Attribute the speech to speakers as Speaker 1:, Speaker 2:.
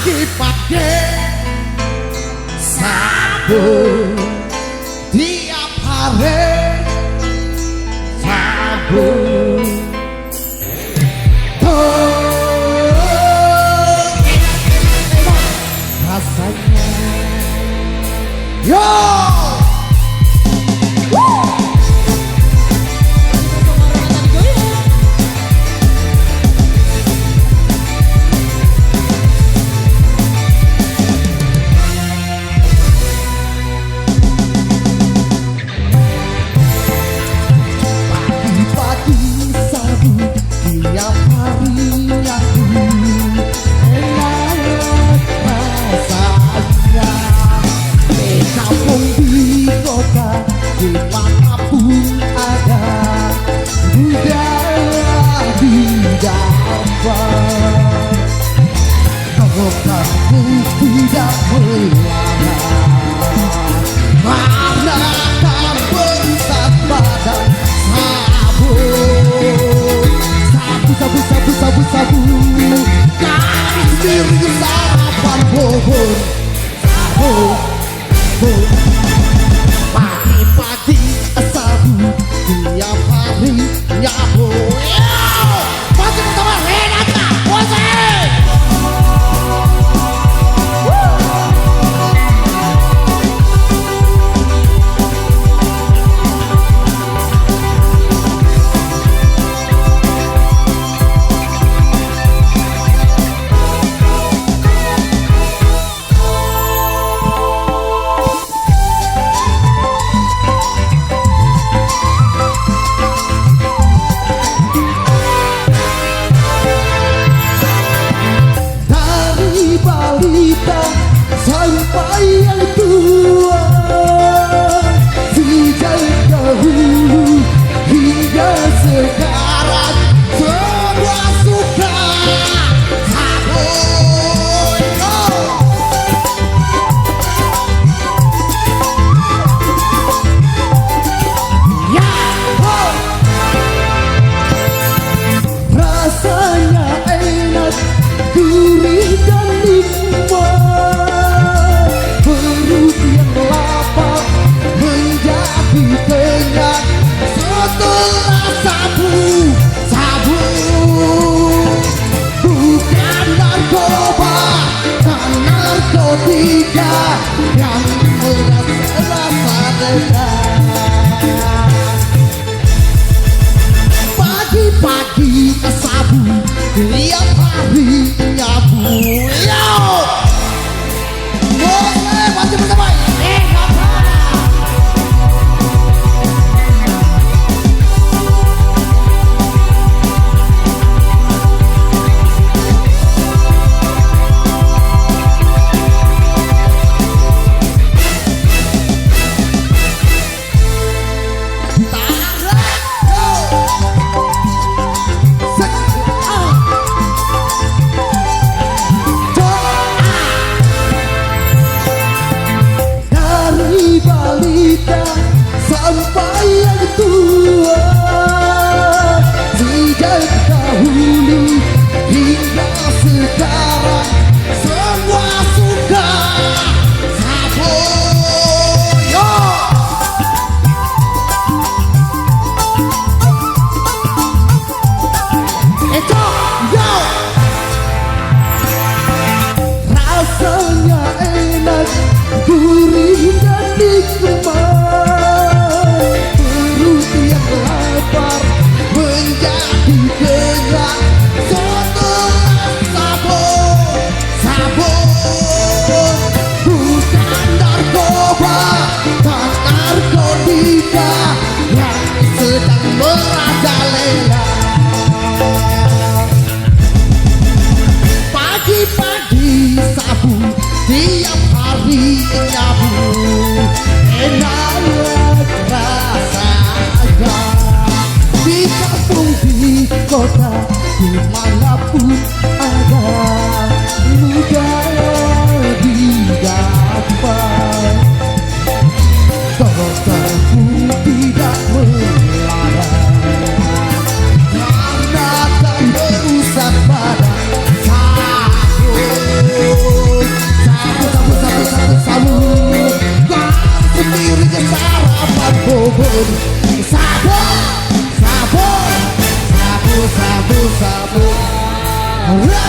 Speaker 1: Pagi-pagi sabu tiap hari sabu rasanya yo. Dimanapun ada budaya di dapat kalau kamu tidak melarang karena akan berisat badan sabu sabu sabu sabu sabu garis miring sarapan pohon sabu pagi sabu tiap hari nyabu masih bersama Renata Wose. Sampai yang tua sejak dahulu hingga sekarang semua suka sabu ya rasanya enak gurih dan nikmat. Perut yang lapar menjadi kenyang setelah sabu sabu bukan narkoba dan narkotika yang merasa dekat. Pagi-pagi sabu tiap hari nyabu yo. Masih bersama bubur. Sabu, sabu, sabu, sabu, sabu.